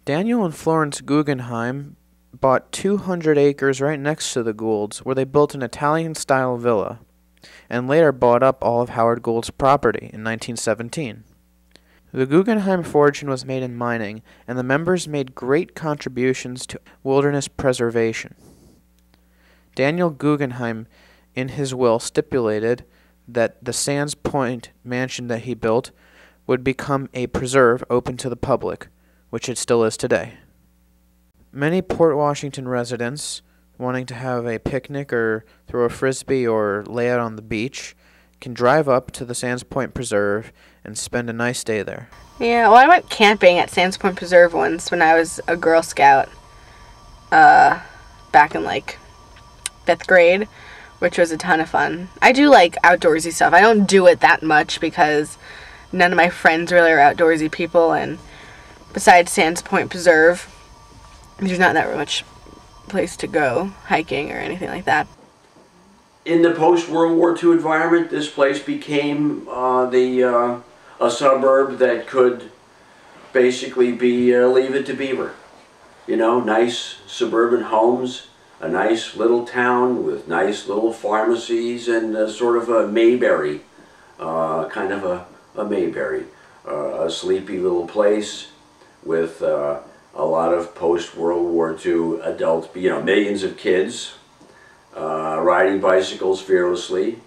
Daniel and Florence Guggenheim bought 200 acres right next to the Goulds, where they built an Italian-style villa, and later bought up all of Howard Gould's property in 1917. The Guggenheim fortune was made in mining, and the members made great contributions to wilderness preservation. Daniel Guggenheim, in his will, stipulated that the Sands Point mansion that he built would become a preserve open to the public, which it still is today. Many Port Washington residents, wanting to have a picnic or throw a frisbee or lay out on the beach, can drive up to the Sands Point Preserve and spend a nice day there. Yeah, well, I went camping at Sands Point Preserve once when I was a Girl Scout, back in, 5th grade, which was a ton of fun. I do like outdoorsy stuff. I don't do it that much because none of my friends really are outdoorsy people, and besides Sands Point Preserve, there's not that much place to go hiking or anything like that. In the post-World War II environment, this place became a suburb that could basically be Leave It to Beaver. You know, nice suburban homes, a nice little town with nice little pharmacies, and sort of a Mayberry, kind of a Mayberry, a sleepy little place with a lot of post-World War II adults, millions of kids riding bicycles fearlessly,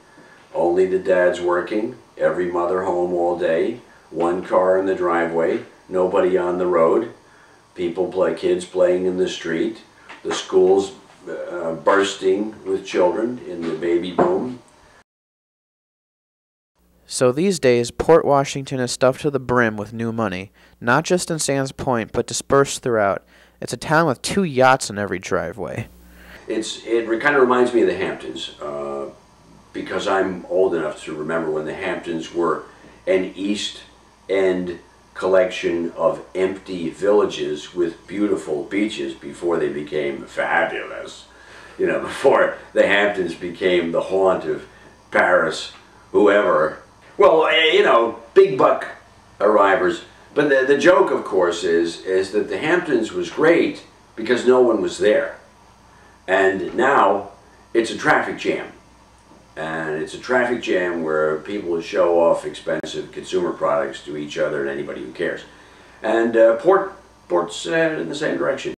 only the dads working, every mother home all day, one car in the driveway, nobody on the road, kids playing in the street, the schools bursting with children in the baby boom. So these days, Port Washington is stuffed to the brim with new money, not just in Sands Point, but dispersed throughout. It's a town with 2 yachts in every driveway. It kind of reminds me of the Hamptons, because I'm old enough to remember when the Hamptons were an East End collection of empty villages with beautiful beaches before they became fabulous. Before the Hamptons became the haunt of Paris, whoever. Well, big buck arrivers. But the joke, of course, is that the Hamptons was great because no one was there. And now it's a traffic jam. And it's a traffic jam where people show off expensive consumer products to each other and anybody who cares. And Port's in the same direction.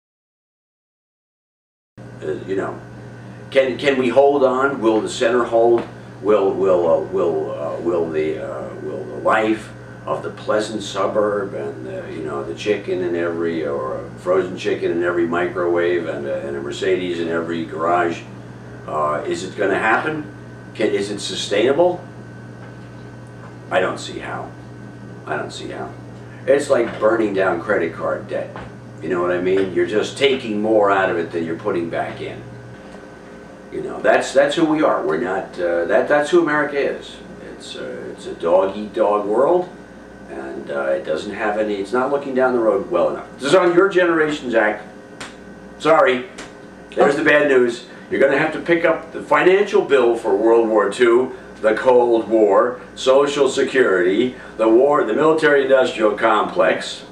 Can we hold on? Will the center hold? Will the life of the pleasant suburb and the chicken in every, or a frozen chicken in every microwave and a Mercedes in every garage, is it going to happen? Is it sustainable? I don't see how. I don't see how. It's like burning down credit card debt. You know what I mean? You're just taking more out of it than you're putting back in. That's who we are. We're not. That's who America is. It's a dog-eat-dog world, and it doesn't have any. It's not looking down the road well enough. This is on your generation, Zach. Sorry. There's the bad news. You're going to have to pick up the financial bill for World War II, the Cold War, Social Security, the war, the military-industrial complex.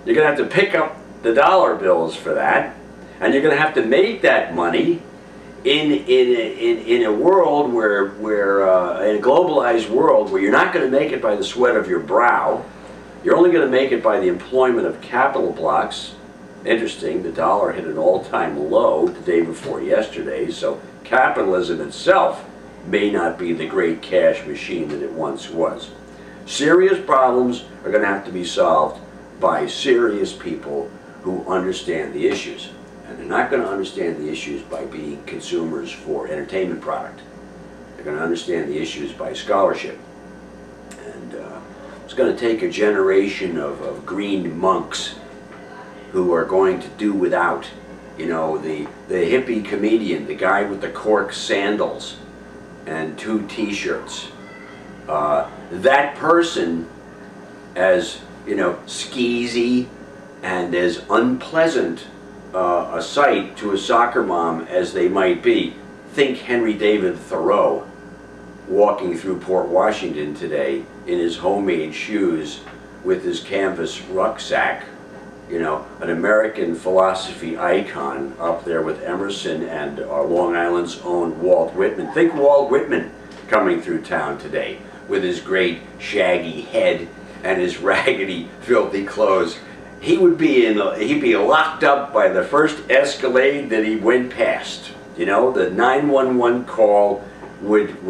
You're going to have to pick up the dollar bills for that, and you're going to have to make that money in a world where in a globalized world where you're not going to make it by the sweat of your brow. You're only going to make it by the employment of capital blocks. Interesting, the dollar hit an all-time low the day before yesterday, so capitalism itself may not be the great cash machine that it once was. Serious problems are going to have to be solved by serious people who understand the issues. And they're not going to understand the issues by being consumers for entertainment product. They're going to understand the issues by scholarship. And it's going to take a generation of green monks who are going to do without, the hippie comedian, the guy with the cork sandals and 2 t-shirts. That person, as, skeezy and as unpleasant a sight to a soccer mom as they might be. Think Henry David Thoreau walking through Port Washington today in his homemade shoes with his canvas rucksack you know, an American philosophy icon up there with Emerson and Long Island's own Walt Whitman. Think Walt Whitman coming through town today with his great shaggy head and his raggedy, filthy clothes. He would be he'd be locked up by the first Escalade that he went past. You know, the 911 call would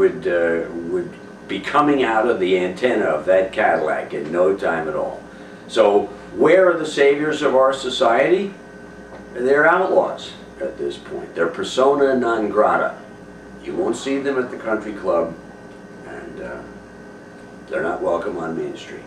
be coming out of the antenna of that Cadillac in no time at all. So where are the saviors of our society? They're outlaws at this point. They're persona non grata. You won't see them at the country club, and they're not welcome on Main Street.